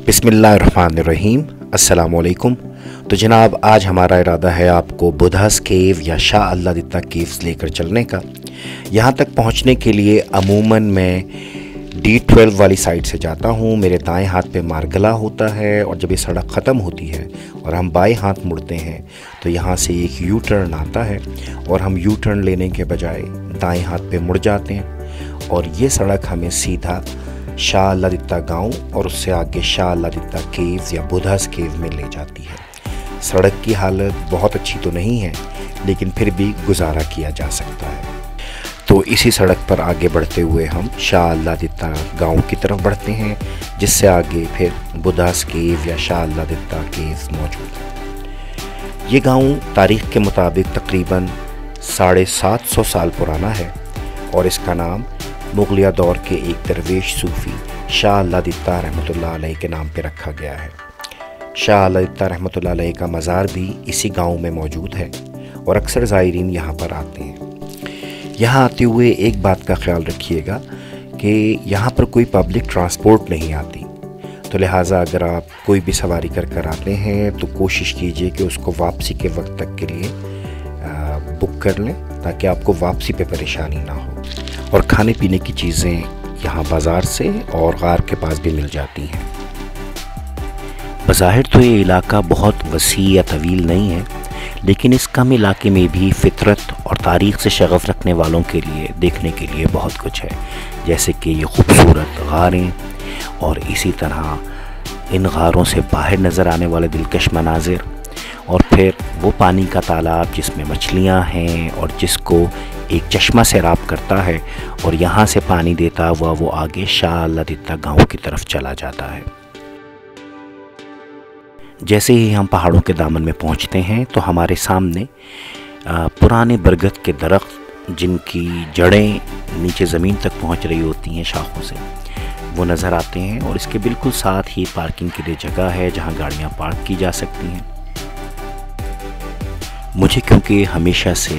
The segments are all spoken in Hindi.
बिस्मिल्लाहिर्रहमानिर्रहीम, अस्सलामुअलैकुम। तो जनाब, आज हमारा इरादा है आपको बुधास केव या शाह अल्लादित्ता केव्स लेकर चलने का। यहाँ तक पहुँचने के लिए अमूमन मैं D12 वाली साइड से जाता हूँ। मेरे दाएं हाथ पे मारगला होता है और जब ये सड़क ख़त्म होती है और हम बाएं हाथ मुड़ते हैं तो यहाँ से एक यू टर्न आता है और हम यू टर्न लेने के बजाय दाएं हाथ पे मुड़ जाते हैं और ये सड़क हमें सीधा शाह अल्लादित्ता गांव और उससे आगे शाह अल्लादित्ता केव्स या बुधास केव में ले जाती है। सड़क की हालत बहुत अच्छी तो नहीं है, लेकिन फिर भी गुजारा किया जा सकता है। तो इसी सड़क पर आगे बढ़ते हुए हम शाह अल्लादित्ता गांव की तरफ बढ़ते हैं, जिससे आगे फिर बुधास केव या शाह अल्लादित्ता केव्स मौजूद है। ये गांव तारीख़ के मुताबिक तकरीबन 750 साल पुराना है और इसका नाम मुग़लिया दौर के एक दरवेश सूफ़ी शाह अल्लादित्ता रहमतुल्लाह अलैह के नाम पे रखा गया है। शाह अल्लादित्ता रहमतुल्लाह अलैह का मज़ार भी इसी गांव में मौजूद है और अक्सर ज़ायरीन यहाँ पर आते हैं। यहाँ आते हुए एक बात का ख्याल रखिएगा कि यहाँ पर कोई पब्लिक ट्रांसपोर्ट नहीं आती, तो लिहाजा अगर आप कोई भी सवारी कर आते हैं तो कोशिश कीजिए कि उसको वापसी के वक्त तक के लिए बुक कर लें, ताकि आपको वापसी पे परेशानी ना हो। और खाने पीने की चीज़ें यहाँ बाज़ार से और गार के पास भी मिल जाती हैं। बज़ाहिर तो ये इलाका बहुत वसी या तवील नहीं है, लेकिन इस कम इलाके में भी फ़ितरत और तारीख़ से शगफ़ रखने वालों के लिए देखने के लिए बहुत कुछ है, जैसे कि ये खूबसूरत गारें और इसी तरह इन गारों से बाहर नज़र आने वाले दिलकश मनाजिर, और फिर वो पानी का तालाब जिसमें मछलियाँ हैं और जिसको एक चश्मा सैराब करता है और यहाँ से पानी देता हुआ वो आगे शाह अल्लादित्ता गांव की तरफ चला जाता है। जैसे ही हम पहाड़ों के दामन में पहुँचते हैं तो हमारे सामने पुराने बरगद के दरख्त, जिनकी जड़ें नीचे ज़मीन तक पहुँच रही होती हैं शाखों से, वो नज़र आते हैं और इसके बिल्कुल साथ ही पार्किंग के लिए जगह है जहाँ गाड़ियाँ पार्क की जा सकती हैं। मुझे क्योंकि हमेशा से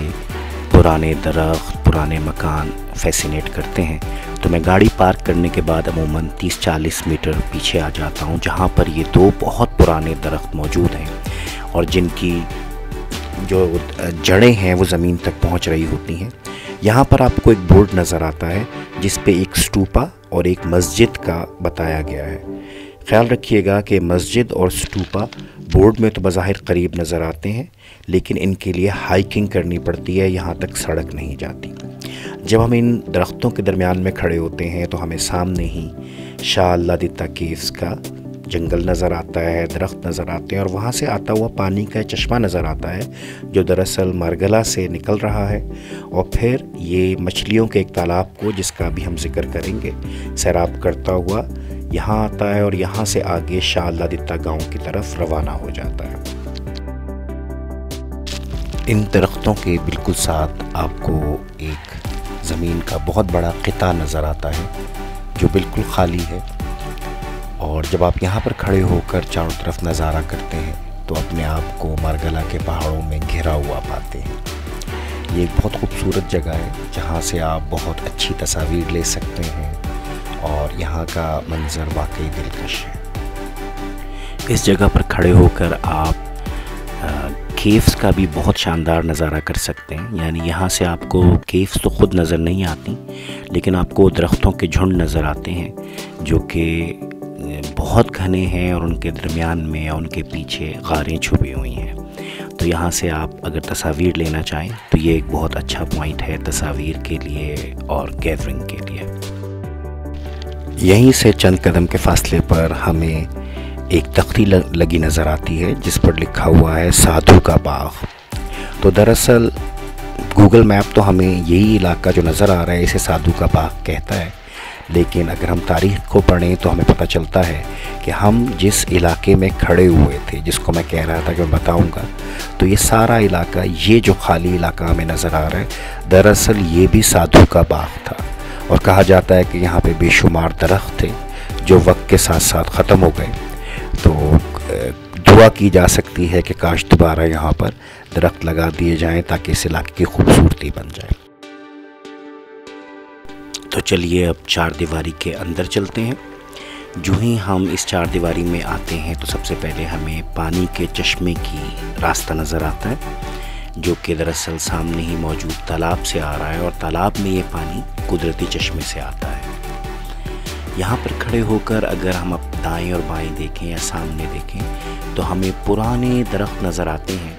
पुराने दरख्त, पुराने मकान फैसिनेट करते हैं, तो मैं गाड़ी पार्क करने के बाद अमूमन 30-40 मीटर पीछे आ जाता हूँ, जहाँ पर ये दो बहुत पुराने दरख्त मौजूद हैं और जिनकी जो जड़ें हैं वो ज़मीन तक पहुँच रही होती हैं। यहाँ पर आपको एक बोर्ड नज़र आता है जिस पे एक स्टूपा और एक मस्जिद का बताया गया है। ख्याल रखिएगा कि मस्जिद और स्टूपा बोर्ड में तो बज़ाहिर करीब नज़र आते हैं, लेकिन इनके लिए हाइकिंग करनी पड़ती है, यहाँ तक सड़क नहीं जाती। जब हम इन दरख्तों के दरमियान में खड़े होते हैं तो हमें सामने ही शाह अल्लादित्ता केव्स का जंगल नज़र आता है, दरख्त नज़र आते हैं और वहाँ से आता हुआ पानी का चश्मा नज़र आता है, जो दरअसल मारगला से निकल रहा है और फिर ये मछलियों के एक तालाब को, जिसका भी हम जिक्र करेंगे, सैराब करता हुआ यहाँ आता है और यहाँ से आगे शाह अल्लादित्ता गांव की तरफ रवाना हो जाता है। इन दरख्तों के बिल्कुल साथ आपको एक ज़मीन का बहुत बड़ा क़िता नज़र आता है जो बिल्कुल खाली है, और जब आप यहाँ पर खड़े होकर चारों तरफ नज़ारा करते हैं तो अपने आप को मारगला के पहाड़ों में घिरा हुआ पाते हैं। ये एक बहुत खूबसूरत जगह है जहाँ से आप बहुत अच्छी तस्वीर ले सकते हैं और यहाँ का मंज़र वाकई दिलकश है। इस जगह पर खड़े होकर आप केव्स का भी बहुत शानदार नज़ारा कर सकते हैं। यानी यहाँ से आपको केव्स तो ख़ुद नज़र नहीं आती, लेकिन आपको दरख्तों के झुंड नज़र आते हैं जो कि बहुत घने हैं और उनके दरमियान में या उनके पीछे गारें छुपी हुई हैं। तो यहाँ से आप अगर तस्वीर लेना चाहें तो ये एक बहुत अच्छा पॉइंट है तस्वीर के लिए और गैदरिंग के लिए। यहीं से चंद कदम के फासले पर हमें एक तख्ती लगी नज़र आती है जिस पर लिखा हुआ है साधु का बाग। तो दरअसल गूगल मैप तो हमें यही इलाका जो नज़र आ रहा है इसे साधु का बाग कहता है, लेकिन अगर हम तारीख़ को पढ़ें तो हमें पता चलता है कि हम जिस इलाके में खड़े हुए थे, जिसको मैं कह रहा था कि मैं बताऊंगा, तो ये सारा इलाका, ये जो खाली इलाका हमें नज़र आ रहा है, दरअसल ये भी साधु का बाग था। और कहा जाता है कि यहाँ पे बेशुमार दरख्त थे जो वक्त के साथ साथ ख़त्म हो गए। तो दुआ की जा सकती है कि काश दोबारा यहाँ पर दरख्त लगा दिए जाएं ताकि इस इलाके की खूबसूरती बन जाए। तो चलिए अब चार दीवारी के अंदर चलते हैं। जो ही हम इस चार दीवारी में आते हैं तो सबसे पहले हमें पानी के चश्मे की रास्ता नज़र आता है, जो कि दरअसल सामने ही मौजूद तालाब से आ रहा है और तालाब में ये पानी कुदरती चश्मे से आता है। यहाँ पर खड़े होकर अगर हम अब दाएं और बाएं देखें या सामने देखें तो हमें पुराने दरख्त नज़र आते हैं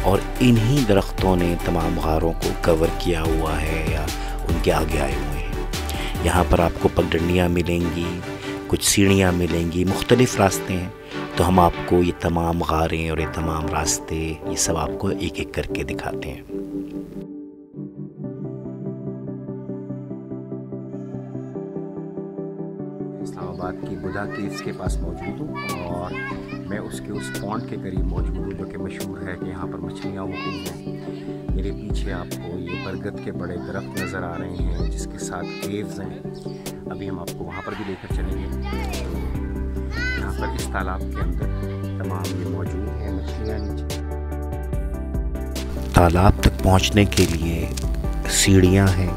और इन्हीं दरख्तों ने तमाम गारों को कवर किया हुआ है या उनके आगे आए हुए हैं। यहाँ पर आपको पगडंडियाँ मिलेंगी, कुछ सीढ़ियाँ मिलेंगी, मुख्तलिफ़ रास्ते हैं। तो हम आपको ये तमाम गारें और ये तमाम रास्ते ये सब आपको एक एक करके दिखाते हैं। इस्लामाबाद की बुधा केव्स के पास मौजूद हूँ और मैं उसके उस पॉन्ड के करीब मौजूद हूँ जो कि मशहूर है कि यहाँ पर मछलियाँ होती हैं। मेरे पीछे आपको ये बरगद के बड़े दरख्त नज़र आ रहे हैं जिसके साथ केव्स हैं। अभी हम आपको वहाँ पर भी लेकर चलेंगे। यहाँ पर इस तालाब के अंदर तमाम ये मौजूद हैं मछलियाँ। नीचे तालाब तक पहुँचने के लिए सीढ़ियाँ हैं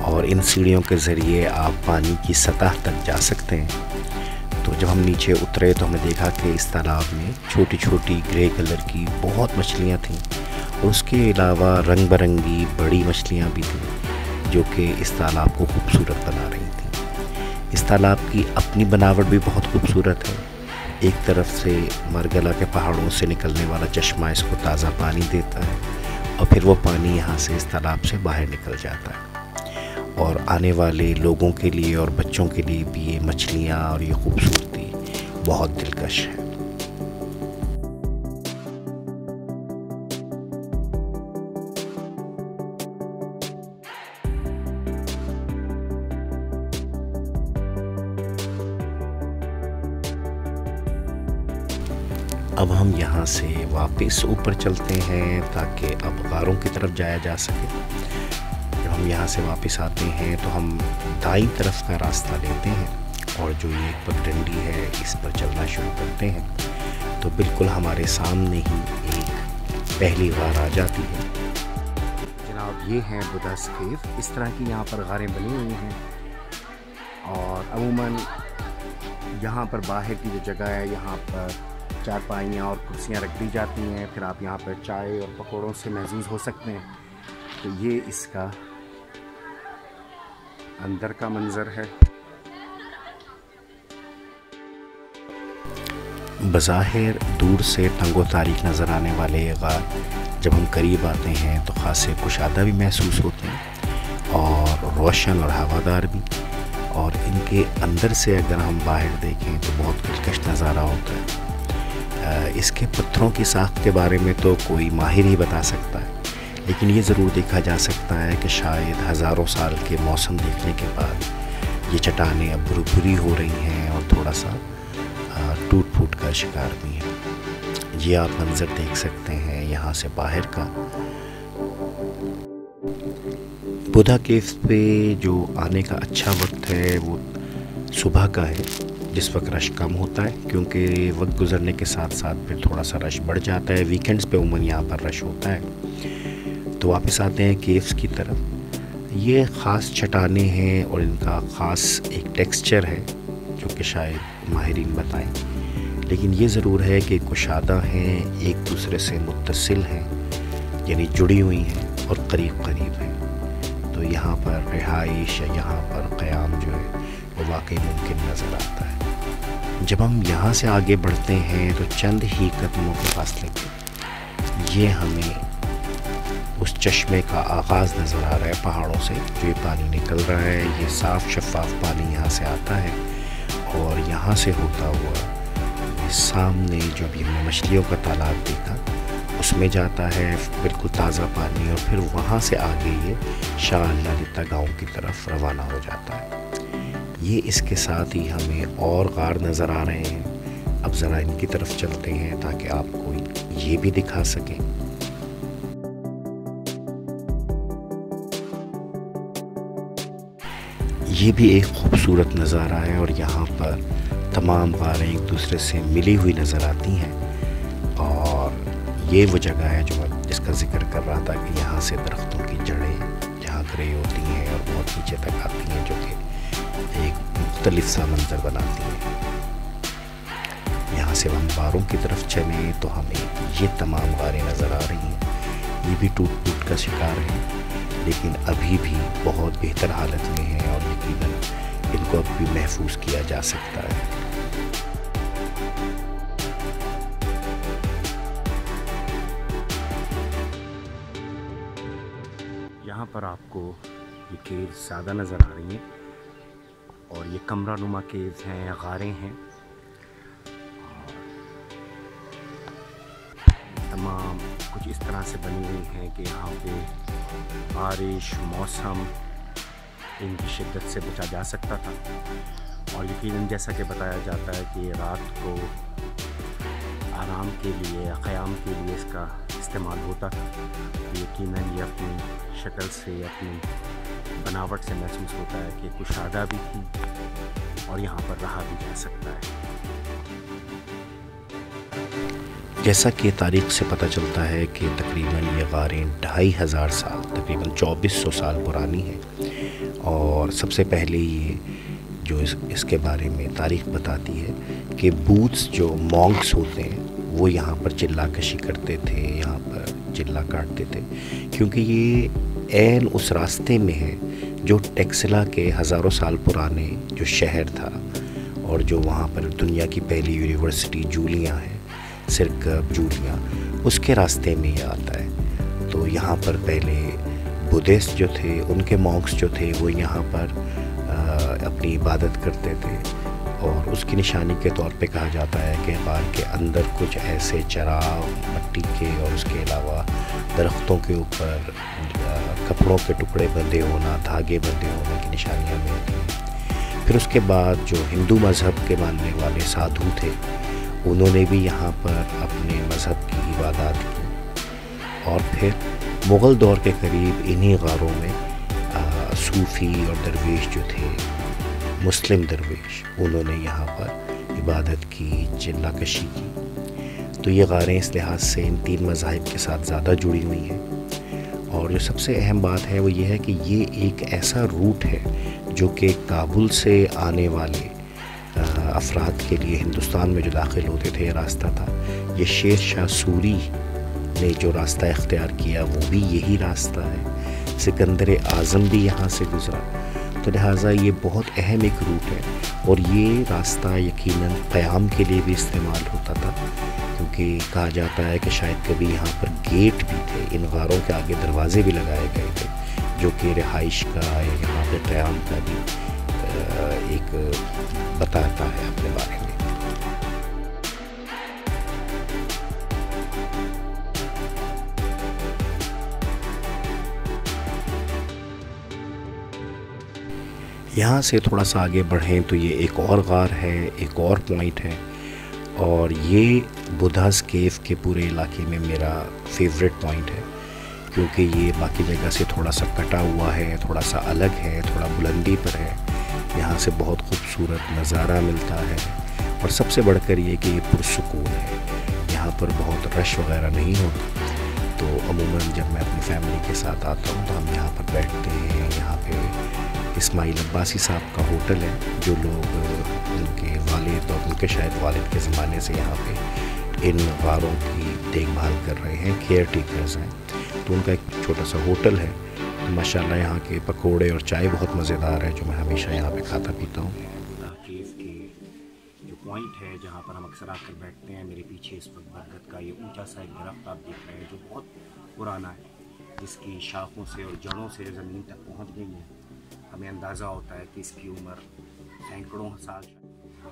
और इन सीढ़ियों के ज़रिए आप पानी की सतह तक जा सकते हैं। तो जब हम नीचे उतरे तो हमने देखा कि इस तालाब में छोटी छोटी ग्रे कलर की बहुत मछलियाँ थीं और उसके अलावा रंग बिरंगी बड़ी मछलियाँ भी थीं जो कि इस तालाब को खूबसूरत बना रही थीं। इस तालाब की अपनी बनावट भी बहुत खूबसूरत है। एक तरफ से मरगला के पहाड़ों से निकलने वाला चश्मा इसको ताज़ा पानी देता है और फिर वो पानी यहाँ से इस तालाब से बाहर निकल जाता है और आने वाले लोगों के लिए और बच्चों के लिए भी ये मछलियाँ और ये खूबसूरती बहुत दिलकश है। अब हम यहाँ से वापस ऊपर चलते हैं ताकि अब गारों की तरफ जाया जा सके। जब हम यहाँ से वापस आते हैं तो हम दाईं तरफ का रास्ता लेते हैं और जो ये पगडंडी है इस पर चलना शुरू करते हैं तो बिल्कुल हमारे सामने ही एक पहली गार आ जाती है। जनाब ये हैं बुधास केव। इस तरह की यहाँ पर गारें बनी हुई हैं और अमूमन यहाँ पर बाहर की जो जगह है यहाँ पर चारपाइयाँ और कुर्सियाँ रख दी जाती हैं। फिर आप यहाँ पर चाय और पकौड़ों से महजूज हो सकते हैं। तो ये इसका अंदर का मंजर है। बज़ाहिर दूर से तंगो तारीख नज़र आने वाले ये गार जब हम करीब आते हैं तो ख़ासे कुशादा भी महसूस होते हैं और रोशन और हवादार भी। और इनके अंदर से अगर हम बाहर देखें तो बहुत दिलकश नज़ारा होता है। इसके पत्थरों की साख्त के बारे में तो कोई माहिर ही बता सकता है, लेकिन ये ज़रूर देखा जा सकता है कि शायद हज़ारों साल के मौसम देखने के बाद ये चट्टानें अब भुरभुरी हो रही हैं और थोड़ा सा टूट फूट का शिकार भी है। ये आप मंज़र देख सकते हैं यहाँ से बाहर का। बुधा केव्स पे जो आने का अच्छा वक्त है वो सुबह का है, जिस वक्त रश कम होता है, क्योंकि वक्त गुज़रने के साथ साथ फिर थोड़ा सा रश बढ़ जाता है। वीकेंड्स पे उमूमन यहाँ पर रश होता है। तो वापस आते हैं केव्स की तरफ। ये ख़ास चट्टानें हैं और इनका ख़ास एक टेक्सचर है जो कि शायद माहिरीन बताएं, लेकिन ये ज़रूर है कि कुशादा हैं, एक दूसरे से मुत्तसिल हैं, यानी जुड़ी हुई हैं और करीब करीब हैं। तो यहाँ पर रिहाइश या यहाँ पर क़याम जो है वो वाकई मुमकिन नज़र आता है। जब हम यहाँ से आगे बढ़ते हैं तो चंद ही कदमों के फासले पे ये हमें उस चश्मे का आगाज़ नज़र आ रहा है पहाड़ों से जो ये पानी निकल रहा है। ये साफ़ शफाफ पानी यहाँ से आता है और यहाँ से होता हुआ सामने जो भी हमने मछलियों का तालाब देखा उसमें जाता है, बिल्कुल ताज़ा पानी, और फिर वहाँ से आगे ये शाह अल्लाह गाँव की तरफ रवाना हो जाता है। ये इसके साथ ही हमें और गार नज़र आ रहे हैं। अब ज़रा इनकी तरफ चलते हैं ताकि आपको ये भी दिखा सकें। ये भी एक खूबसूरत नज़ारा है और यहाँ पर तमाम गारें एक दूसरे से मिली हुई नज़र आती हैं और ये वो जगह है जो मैं जिसका जिक्र कर रहा था कि यहाँ से दरख्तों की जड़ें जहाँ ग्रे होती हैं और बहुत नीचे तक आती हैं, जो कि एक मुख्तलिफ सा मंज़र बनाती है। यहाँ से हम गारों की तरफ चले तो हमें ये तमाम गारें नज़र आ रही हैं। ये भी टूट टूट का शिकार हैं, लेकिन अभी भी बहुत बेहतर हालत में हैं और यकीनन इनको अब भी महफूज किया जा सकता है। यहाँ पर आपको ये केव्स ज़्यादा नज़र आ रही हैं और ये कमरा नुमा केव्स हैं या गारें हैं। तमाम कुछ इस तरह से बनी हुई हैं कि यहाँ पे बारिश मौसम इनकी शिद्दत से बचा जा सकता था। और यकीनन जैसा कि बताया जाता है कि रात को आराम के लिए या क़याम के लिए इसका इस्तेमाल होता था। तो यकीनन ये अपनी शक्ल से अपनी बनावट से महसूस होता है कि कुशादा भी थी और यहाँ पर रहा भी जा सकता है। जैसा कि तारीख़ से पता चलता है कि तकरीबन ये गारें 2500 साल तकरीबन 2400 साल पुरानी हैं। और सबसे पहले ये जो इसके बारे में तारीख़ बताती है कि बूथ्स जो मॉन्क्स होते हैं वो यहाँ पर चिल्ला कशी करते थे, यहाँ पर चिल्ला काटते थे, क्योंकि ये ऐन उस रास्ते में है जो टेक्सिला के हज़ारों साल पुराने जो शहर था और जो वहाँ पर दुनिया की पहली यूनिवर्सिटी जूलिया है, सिरकप जूलिया, उसके रास्ते में ये आता है। तो यहाँ पर पहले बुद्धिस्ट जो थे, उनके मॉन्क्स जो थे वो यहाँ पर अपनी इबादत करते थे और उसकी निशानी के तौर पे कहा जाता है कि गार के अंदर कुछ ऐसे चराग मिट्टी के और उसके अलावा दरख्तों के ऊपर कपड़ों के टुकड़े बंधे होना, धागे बंधे होने की निशानियाँ मिलती हैं। फिर उसके बाद जो हिंदू मज़हब के मानने वाले साधु थे, उन्होंने भी यहाँ पर अपने मज़हब की इबादत की। और फिर मुग़ल दौर के करीब इन्हीं गारों में सूफ़ी और दरवेश जो थे, मुस्लिम दरवेश, उन्होंने यहाँ पर इबादत की, चिल्ला कशी की। तो ये गारें इस लिहाज से इन तीन मज़ाहिब के साथ ज़्यादा जुड़ी हुई हैं। और जो सबसे अहम बात है वो ये है कि ये एक ऐसा रूट है जो कि काबुल से आने वाले अफराद के लिए हिंदुस्तान में जो दाखिल होते थे, ये रास्ता था। ये शेर शाह सूरी ने जो रास्ता इख्तियार किया वो भी यही रास्ता है। सिकंदर आज़म भी यहाँ से गुज़रा। तो लिहाजा ये बहुत अहम एक रूट है और ये रास्ता यकीनन क़याम के लिए भी इस्तेमाल होता था, क्योंकि कहा जाता है कि शायद कभी यहाँ पर गेट भी थे, इन गारों के आगे दरवाज़े भी लगाए गए थे जो कि रिहाइश का या यहाँ पर क़याम का भी एक बताता है अपने बारे में। यहाँ से थोड़ा सा आगे बढ़ें तो ये एक और गार है, एक और पॉइंट है और ये बुद्धास केव के पूरे इलाके में मेरा फेवरेट पॉइंट है, क्योंकि ये बाकी जगह से थोड़ा सा कटा हुआ है, थोड़ा सा अलग है, थोड़ा बुलंदी पर है। यहाँ से बहुत खूबसूरत नज़ारा मिलता है और सबसे बढ़कर ये कि ये पुरसुकून है। यहाँ पर बहुत रश वगैरह नहीं होता। तो अमूमन जब मैं अपनी फैमिली के साथ आता हूँ तो हम यहाँ पर बैठते हैं। यहाँ पे इस्माइल अब्बासी साहब का होटल है, जो लोग उनके वालिद और उनके शायद वालिद के ज़माने से यहाँ पे इन गारों की देखभाल कर रहे हैं, केयर टेकर्स हैं। तो उनका एक छोटा सा होटल है। तो माशाल्लाह यहाँ के पकोड़े और चाय बहुत मज़ेदार है, जो मैं हमेशा यहाँ पे खाता पीता हूँ। केव के जो पॉइंट है जहाँ पर हम अक्सर आकर बैठते हैं, मेरे पीछे इस वक्त बरगद का ये ऊंचा सा एक दरख्त आप देख रहे हैं जो बहुत पुराना है, जिसकी शाखों से और जड़ों से ज़मीन तक पहुँच गई है। हमें अंदाज़ा होता है कि इसकी उम्र सैकड़ों साल है।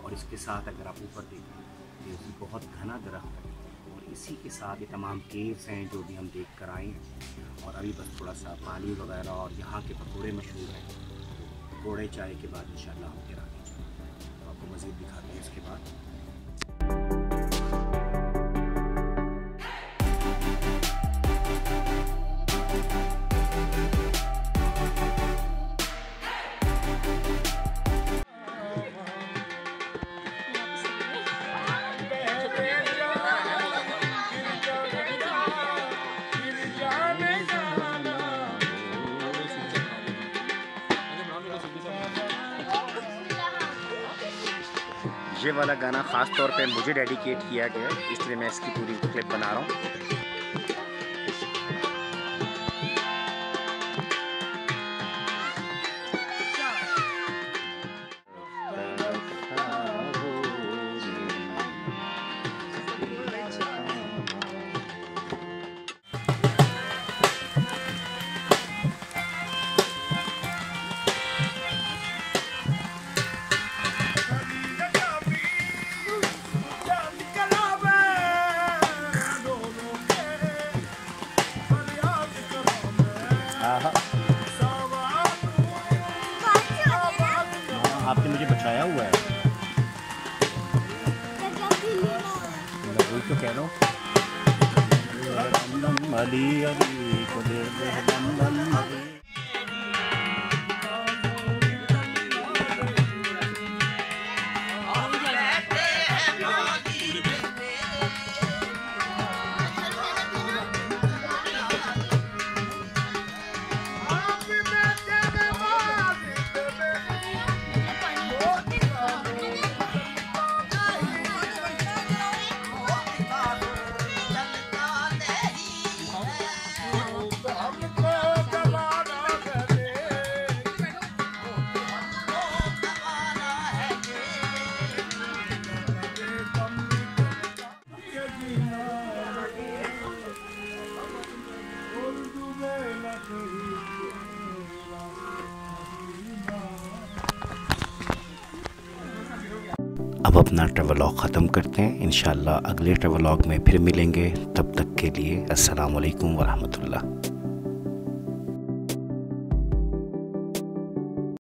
और इसके साथ अगर आप ऊपर देखें तो ये बहुत घना दरख्त है और इसी के साथ ये तमाम केव्स हैं जो भी हम देख कर आए हैं। और अभी बस थोड़ा सा पानी वगैरह और यहाँ के पकौड़े मशहूर हैं। पकौड़े चाय के बाद इंशाल्लाह हम फिर आगे तो आपको मज़ीद दिखाते हैं इसके बाद। ये वाला गाना ख़ास तौर पे मुझे डेडिकेट किया गया है, इसलिए मैं इसकी पूरी क्लिप बना रहा हूँ। आपने मुझे बचाया हुआ है, तो कह लो अब अपना ट्रैवलॉग ख़त्म करते हैं। इंशाल्लाह अगले ट्रैवलॉग में फिर मिलेंगे, तब तक के लिए अस्सलाम वालेकुम व रहमतुल्लाह।